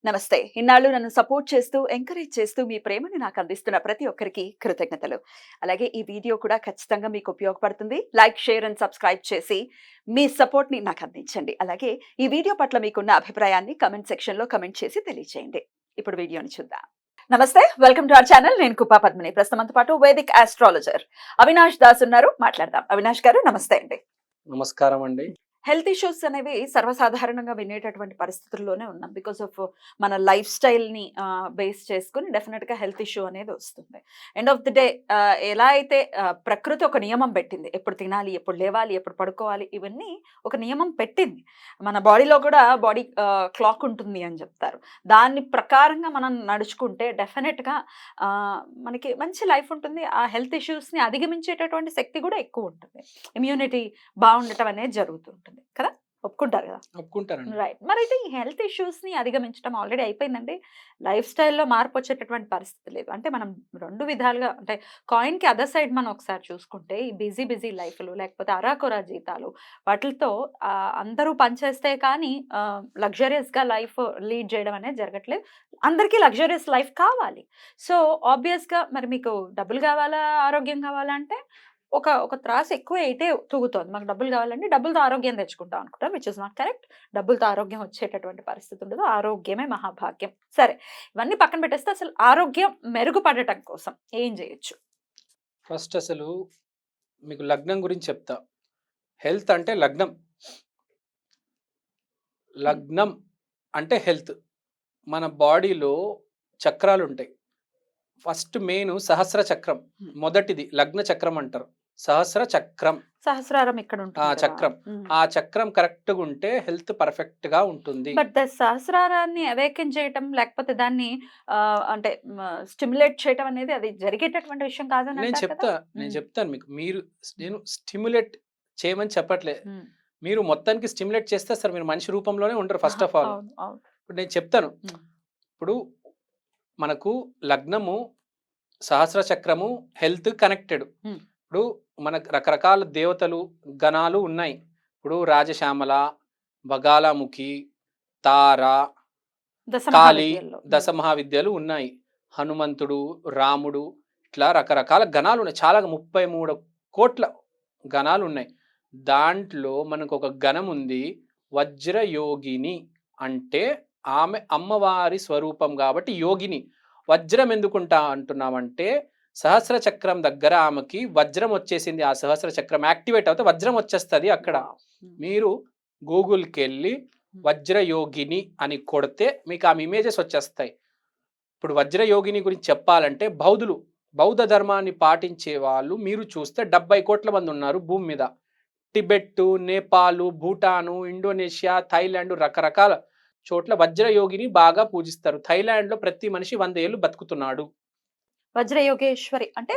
నమస్తే. ఇన్నాళ్ళు నన్ను సపోర్ట్ చేస్తూ, ఎంకరేజ్ చేస్తూ మీ ప్రేమని నాకు అందిస్తున్న ప్రతి ఒక్కరికి కృతజ్ఞతలు. అలాగే ఈ వీడియో కూడా ఖచ్చితంగా మీకు ఉపయోగపడుతుంది. లైక్, షేర్ అండ్ సబ్స్క్రైబ్ చేసి మీ సపోర్ట్‌ని నాకు అందించండి. అలాగే ఈ వీడియో పట్ల మీకున్న అభిప్రాయాన్ని కామెంట్ సెక్షన్‌లో కామెంట్ చేసి తెలియజేయండి. ఇప్పుడు వీడియోని చూద్దాం. నమస్తే. Welcome to our channel. నేను కుప్పా పద్మిని. ప్రస్తుతం మనతో పాటు వేదిక్ ఆస్ట్రాలజర్ అవినాష్ దాస్ ఉన్నారు. మాట్లాడదాం. అవినాష్ గారు నమస్తే అండి. నమస్కారం అండి. హెల్త్ ఇష్యూస్ అనేవి సర్వసాధారణంగా వినేటటువంటి పరిస్థితుల్లోనే ఉన్నాం. బికాస్ ఆఫ్ మన లైఫ్ స్టైల్‌ని బేస్ చేసుకొని డెఫినిట్‌గా హెల్త్ ఇష్యూ అనేది వస్తుంది. ఎండ్ ఆఫ్ ది డే ఎలా అయితే ప్రకృతి ఒక నియమం పెట్టింది. ఎప్పుడు తినాలి, ఎప్పుడు లేవాలి, ఎప్పుడు పడుకోవాలి, ఇవన్నీ ఒక నియమం పెట్టింది. మన బాడీలో కూడా బాడీ క్లాక్ ఉంటుంది అని చెప్తారు. దాని ప్రకారంగా మనం నడుచుకుంటే డెఫినెట్‌గా మనకి మంచి లైఫ్ ఉంటుంది. ఆ హెల్త్ ఇష్యూస్‌ని అధిగమించేటటువంటి శక్తి కూడా ఎక్కువ ఉంటుంది. ఇమ్యూనిటీ బాగుండటం అనేది జరుగుతుంటుంది కదా, ఒప్పుకుంటారు కదా? ఒప్పుకుంటానండి. రైట్. మరైతే ఈ హెల్త్ ఇష్యూస్‌ని అధిగమించడం ఆల్రెడీ అయిపోయిందండి. లైఫ్ స్టైల్‌లో మార్పు వచ్చేటటువంటి పరిస్థితి లేదు. అంటే మనం 2 విధాలుగా అంటే కాయిన్‌కి అదర్ సైడ్ మనం ఒకసారి చూసుకుంటే ఈ బిజీ లైఫ్‌లు లేకపోతే అరాకొరా జీతాలు వాటిలతో అందరూ పనిచేస్తే కానీ లగ్జరియస్‌గా లైఫ్ లీడ్ చేయడం అనేది జరగట్లేదు. అందరికీ లగ్జరియస్ లైఫ్ కావాలి. సో ఆబ్వియస్‌గా మరి మీకు డబ్బులు కావాలా, ఆరోగ్యం కావాలా అంటే ఒక త్రాసు ఎక్కువ అయితే తూగుతోంది. మాకు డబ్బులు కావాలంటే డబ్బులతో ఆరోగ్యం తెచ్చుకుంటాం అనుకుంటాం. Which is not correct. డబ్బులతో ఆరోగ్యం వచ్చేటటువంటి పరిస్థితి ఉండదు. ఆరోగ్యమే మహాభాగ్యం. సరే, ఇవన్నీ పక్కన పెట్టేస్తే అసలు ఆరోగ్యం మెరుగుపడటం కోసం ఏం చేయొచ్చు? ఫస్ట్ అసలు మీకు లగ్నం గురించి చెప్తా. హెల్త్ అంటే లగ్నం. లగ్నం అంటే హెల్త్. మన బాడీలో చక్రాలుంటాయి. ఫస్ట్ మెయిన్ సహస్ర చక్రం. మొదటిది లగ్న చక్రం అంటారు. సహస్ర చక్రం. సహస్రారం ఇక్కడ ఉంటుంది కదా. చక్రం. ఆ చక్రం కరెక్ట్‌గా ఉంటే హెల్త్ పర్ఫెక్ట్‌గా ఉంటుంది. బట్ ద సహస్రారాన్ని అవేకెన్ చేయటం లేకపోతే దాన్ని అంటే స్టిమ్యులేట్ చేయటం అనేది అది జరిగేటటువంటి విషయం కాదని నేను అంటారు కదా. నేను చెప్తాను మీకు. నేను స్టిమ్యులేట్ చేయమని చెప్పట్లే. మీరు మొత్తానికి స్టిమ్యులేట్ చేస్తే అసలు మీరు మనిషి రూపంలోనే ఉండరు ఫస్ట్ ఆఫ్ ఆల్. అవును, అవును. ఇప్పుడు నేను చెప్తాను. ఇప్పుడు మనకు లగ్నము, సహస్ర చక్రము, హెల్త్ కనెక్టెడ్. ఇప్పుడు మనకు రకరకాల దేవతలు, గణాలు ఉన్నాయి. ఇప్పుడు రాజశ్యామల, బగాలాముఖి, తార, కాళీ, దశ మహావిద్యలు ఉన్నాయి. హనుమంతుడు, రాముడు, ఇట్లా రకరకాల గణాలు ఉన్నాయి. చాలా 33 కోట్ల గణాలు ఉన్నాయి. దాంట్లో మనకు ఒక గణం ఉంది, వజ్రయోగిని. అంటే ఆమె అమ్మవారి స్వరూపం కాబట్టి యోగిని. వజ్రం ఎందుకుంటా అంటున్నామంటే సహస్ర చక్రం దగ్గర ఆమెకి వజ్రం వచ్చేసింది. ఆ సహస్ర చక్రం యాక్టివేట్ అవుతే వజ్రం వచ్చేస్తుంది అక్కడ. మీరు గూగుల్కి వెళ్ళి వజ్రయోగిని అని కొడితే మీకు ఆమె ఇమేజెస్ వచ్చేస్తాయి. ఇప్పుడు వజ్రయోగిని గురించి చెప్పాలంటే బౌద్ధ ధర్మాన్ని పాటించే వాళ్ళు మీరు చూస్తే 70 కోట్ల మంది ఉన్నారు భూమి మీద. Tibet, Nepal, Bhutan, Indonesia, Thailand రకరకాల చోట్ల వజ్రయోగిని బాగా పూజిస్తారు. థాయిలాండ్ లో ప్రతి మనిషి 100 ఏళ్ళు బతుకుతున్నాడు. వజ్రయోగేశ్వరి అంటే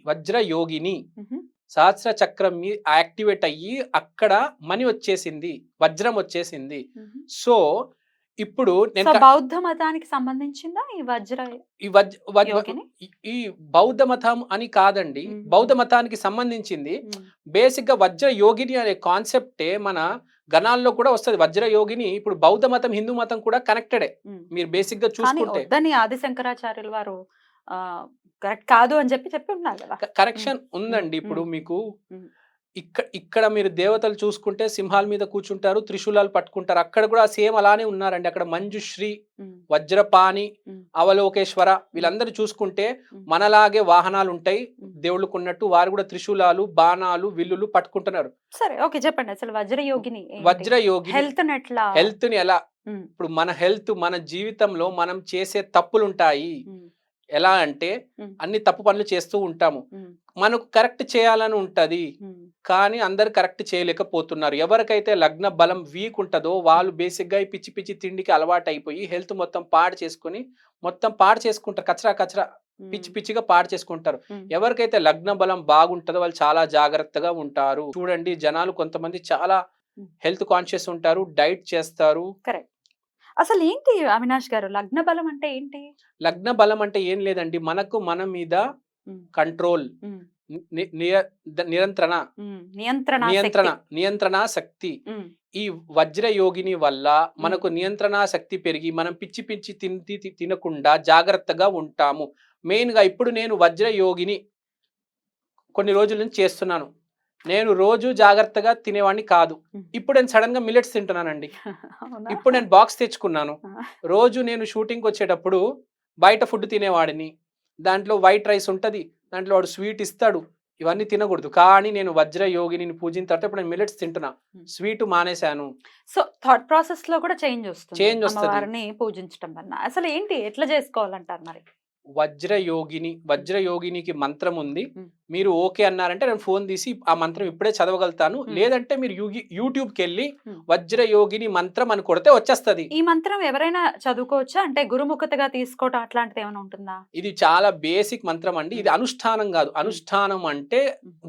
వజ్రయోగిని సహస్ర చక్రం యాక్టివేట్ అయ్యి అక్కడ మనీ వచ్చేసింది, వజ్రం వచ్చేసింది. సో ఇప్పుడు బౌద్ధ మతానికి సంబంధించిందా ఈ బౌద్ధ మతం అని కాదండి, బౌద్ధ మతానికి సంబంధించింది. బేసిక్ గా వజ్ర యోగిని అనే కాన్సెప్టే మన గణాల్లో కూడా వస్తుంది. వజ్ర యోగిని ఇప్పుడు బౌద్ధ మతం, హిందూ మతం కూడా కనెక్టెడే. మీరు బేసిక్ గా చూసుకుంటే ఆది శంకరాచార్యుల వారు కరెక్ట్ కాదు అని చెప్పి ఉన్నారు కదా. కరెక్షన్ ఉందండి. ఇప్పుడు మీకు ఇక్కడ మీరు దేవతలు చూసుకుంటే సింహాల మీద కూర్చుంటారు, త్రిశూలాలు పట్టుకుంటారు. అక్కడ కూడా సేమ్ అలానే ఉన్నారండి. అక్కడ మంజుశ్రీ, వజ్రపాణి, అవలోకేశ్వర వీళ్ళందరూ చూసుకుంటే మనలాగే వాహనాలు ఉంటాయి దేవుళ్ళకు ఉన్నట్టు. వారు కూడా త్రిశూలాలు, బాణాలు, విల్లులు పట్టుకుంటున్నారు. సరే, ఓకే, చెప్పండి అసలు వజ్రయోగిని హెల్త్ ని ఎలా. ఇప్పుడు మన హెల్త్, మన జీవితంలో మనం చేసే తప్పులు ఉంటాయి. ఎలా అంటే అన్ని తప్పు పనులు చేస్తూ ఉంటాము. మనకు కరెక్ట్ చేయాలని ఉంటది, కానీ అందరు కరెక్ట్ చేయలేకపోతున్నారు. ఎవరికైతే లగ్న బలం వీక్ ఉంటుందో వాళ్ళు బేసిక్ గా పిచ్చి తిండికి అలవాటు అయిపోయి హెల్త్ మొత్తం పాడు చేసుకుంటారు. కచరా పిచ్చిగా పాడు చేసుకుంటారు. ఎవరికైతే లగ్న బలం బాగుంటుందో వాళ్ళు చాలా జాగ్రత్తగా ఉంటారు. చూడండి, జనాలు కొంతమంది చాలా హెల్త్ కాన్షియస్ ఉంటారు, డైట్ చేస్తారు. కరెక్ట్. అసలు ఏంటి అవినాష్ గారు, లగ్న బలం అంటే ఏంటి? లగ్న బలం అంటే ఏం లేదండి, మన మీద కంట్రోల్, నియంత్రణ నియంత్రణ నియంత్రణ శక్తి. నియంత్రణ శక్తి. ఉమ్, ఈ వజ్ర యోగిని వల్ల మనకు నియంత్రణ శక్తి పెరిగి మనం పిచ్చి పిచ్చి తినకుండా జాగ్రత్తగా ఉంటాము. మెయిన్ గా ఇప్పుడు నేను వజ్ర యోగిని కొన్ని రోజుల నుంచి చేస్తున్నాను. నేను రోజు జాగ్రత్తగా తినేవాడిని కాదు. ఇప్పుడు నేను సడన్ గా మిల్లెట్స్ తింటున్నానండి. అవునా? ఇప్పుడు నేను బాక్స్ తెచ్చుకున్నాను. ఆ, రోజు నేను షూటింగ్కి వచ్చేటప్పుడు బయట ఫుడ్ తినేవాడిని. దాంట్లో వైట్ రైస్ ఉంటది, దాంట్లో వాడు స్వీట్ ఇస్తాడు. ఇవన్నీ తినకూడదు. కానీ నేను వజ్ర యోగిని పూజించిన తర్వాత ఇప్పుడు నేను మిల్లెట్స్ తింటున్నా. స్వీట్ మానేశాను. సో థాట్ ప్రాసెస్ లో కూడా చేంజ్ వస్తుంది చేంజ్ వస్తది. అమ్మవారిని పూజించడం వల్ల. అసలు ఏంటి, ఎట్లా చేసుకోవాలంటారు మరి? వజ్ర యోగినికి మంత్రం ఉంది. మ్. మీరు ఓకే అన్నారంటే నేను ఫోన్ తీసి ఆ మంత్రం ఇప్పుడే చదవగలుగుతాను. లేదంటే మీరు యూట్యూబ్కి వెళ్ళి వజ్ర యోగిని మంత్రం అని కొడితే వచ్చేస్తది. ఈ మంత్రం ఎవరైనా చదువుకోవచ్చా? అంటే గురుముఖతగా తీసుకోవటం అట్లాంటిది ఏమైనా ఉంటుందా? ఇది చాలా బేసిక్ మంత్రం అండి. ఇది అనుష్ఠానం కాదు. అనుష్ఠానం అంటే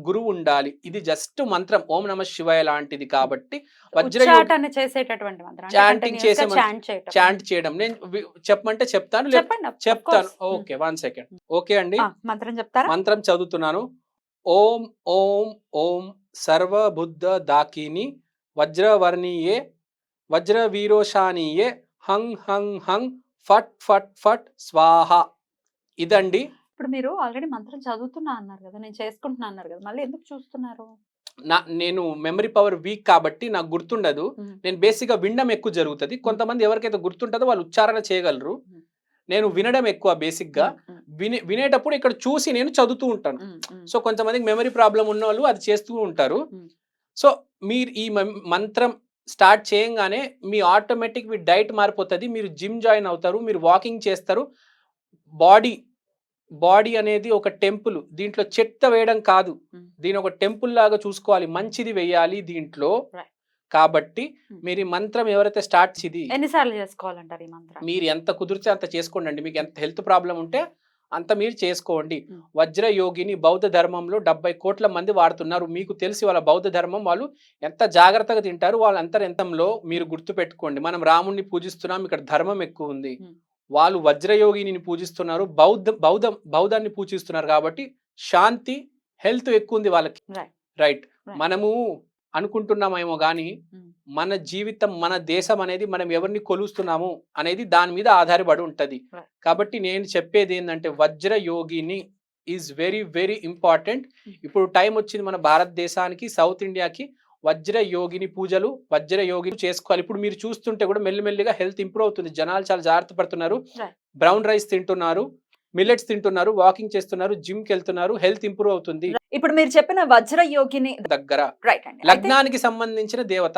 గురువు ఉండాలి. ఇది జస్ట్ మంత్రం ఓం నమ శివాయ లాంటిది కాబట్టి వజ్ర ఉచ్చాటన చేసేటటువంటి మంత్రం, అంటే చాంటింగ్ continuous గా చేసే chant చేయటం. చాంట్ చేయడం. నేను చెప్పమంటే చెప్తాను, చెప్పండి, of చెప్తాను. course. Okay, 1 second. ఓకే అండి, మంత్రం చెప్తారా? మంత్రం చదువుతున్నాను. ఓం ఓం ఓం సర్వబుద్ధ దాకిని వజ్రవర్ణీయే వజ్ర వీరోషానీయే హం హం హం ఫట్ ఫట్ ఫట్ స్వాహ. ఇదండి. ఇప్పుడు మీరు ఆల్రెడీ మంత్రం చదువుతున్నా అన్నారు కదా, నేను చేసుకుంటున్నా అన్నారు కదా, మళ్ళీ ఎందుకు చూస్తున్నారు? నేను మెమరీ పవర్ వీక్ కాబట్టి నాకు గుర్తుండదు. నేను బేసిక్గా వినడం ఎక్కువ జరుగుతుంది. కొంతమంది ఎవరికైతే గుర్తుంటుందో వాళ్ళు ఉచ్చారణ చేయగలరు. నేను వినడం ఎక్కువ బేసిక్గా. వినేటప్పుడు ఇక్కడ చూసి నేను చదువుతూ ఉంటాను. సో కొంతమందికి మెమరీ ప్రాబ్లం ఉన్న వాళ్ళు అది చేస్తూ ఉంటారు. సో మీరు ఈ మంత్రం స్టార్ట్ చేయంగానే మీ ఆటోమేటిక్ మీ డైట్ మారిపోతుంది. మీరు జిమ్ జాయిన్ అవుతారు, మీరు వాకింగ్ చేస్తారు. బాడీ అనేది ఒక టెంపుల్. దీంట్లో చెత్త వేయడం కాదు, దీని ఒక టెంపుల్ లాగా చూసుకోవాలి. మంచిది వేయాలి దీంట్లో. కాబట్టి మీరు ఈ మంత్రం ఎవరైతే స్టార్ట్ చేది ఎన్నిసార్లు చేసుకోవాలంటారు ఈ మంత్రం? మీరు ఎంత కుదిరితే అంత చేసుకోండి. మీకు ఎంత హెల్త్ ప్రాబ్లం ఉంటే అంత మీరు చేసుకోండి. వజ్ర యోగిని బౌద్ధ ధర్మంలో 70 కోట్ల మంది వాడుతున్నారు. మీకు తెలిసి వాళ్ళ బౌద్ధ ధర్మం వాళ్ళు ఎంత జాగ్రత్తగా తింటారు. వాళ్ళ అంతరంతంలో మీరు గుర్తు పెట్టుకోండి. మనం రాముణ్ణి పూజిస్తున్నాం, ఇక్కడ ధర్మం ఎక్కువ ఉంది. వాళ్ళు వజ్రయోగిని పూజిస్తున్నారు, బౌద్ధాన్ని పూజిస్తున్నారు. కాబట్టి శాంతి, హెల్త్ ఎక్కువ ఉంది వాళ్ళకి. రైట్. మనము అనుకుంటున్నామేమో కానీ మన జీవితం, మన దేశం అనేది మనం ఎవరిని కొలుస్తున్నాము అనేది దాని మీద ఆధారపడి ఉంటది. కాబట్టి నేను చెప్పేది ఏంటంటే వజ్ర యోగిని ఈజ్ వెరీ వెరీ ఇంపార్టెంట్. ఇప్పుడు టైం వచ్చింది మన భారతదేశానికి, సౌత్ ఇండియాకి వజ్ర యోగిని పూజలు, వజ్ర యోగిని చేసుకోవాలి. ఇప్పుడు మీరు చూస్తుంటే కూడా మెల్లిమెల్లిగా హెల్త్ ఇంప్రూవ్ అవుతుంది. జనాలు చాలా జాగ్రత్త పడుతున్నారు. బ్రౌన్ రైస్ తింటున్నారు, మిల్లెట్స్ తింటున్నారు, వాకింగ్ చేస్తున్నారు, జిమ్ కి వెళ్తున్నారు, హెల్త్ ఇంప్రూవ్ అవుతుంది. ఇప్పుడు మీరు చెప్పిన వజ్ర యోగిని దగ్గర రైట్ అండి, లగ్నానికి సంబంధించిన దేవత.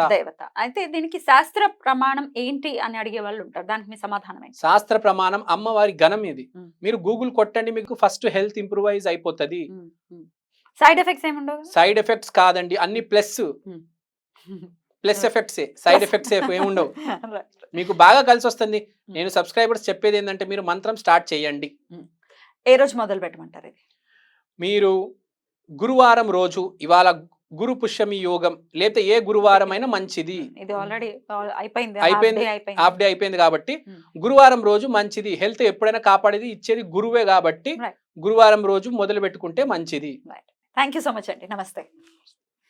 అయితే దీనికి శాస్త్ర ప్రమాణం ఏంటి అని అడిగే వాళ్ళు ఉంటారు, దానికి మీ సమాధానం ఏంటి? శాస్త్ర ప్రమాణం అమ్మవారి గణం ఇది. మీరు గూగుల్ కొట్టండి, మీకు ఫస్ట్ హెల్త్ ఇంప్రూవైజ్ అయిపోతుంది. సైడ్ ఎఫెక్ట్స్ ఏముండవు? సైడ్ ఎఫెక్ట్స్ కాదండి, అన్ని ప్లస్ ఎఫెక్ట్స్. సైడ్ ఎఫెక్ట్స్ ఏముండవు. మీకు బాగా కలిసి వస్తుంది. నేను సబ్స్క్రైబర్స్ చెప్పేది ఏంటంటే మీరు మంత్రం స్టార్ట్ చేయండి. ఏ రోజు మొదలు పెట్టమంటారు ఇది? మీరు గురువారం రోజు, ఇవాళ గురు పుష్యమి యోగం, లేకపోతే ఏ గురువారం అయినా మంచిది. ఇది ఆల్రెడీ అయిపోయింది, హాఫ్ డే అయిపోయింది కాబట్టి గురువారం రోజు మంచిది. హెల్త్ ఎప్పుడైనా కాపాడేది ఇచ్చేది గురువే కాబట్టి గురువారం రోజు మొదలు పెట్టుకుంటే మంచిది. థ్యాంక్ యూ సో మచ్ అండి, నమస్తే.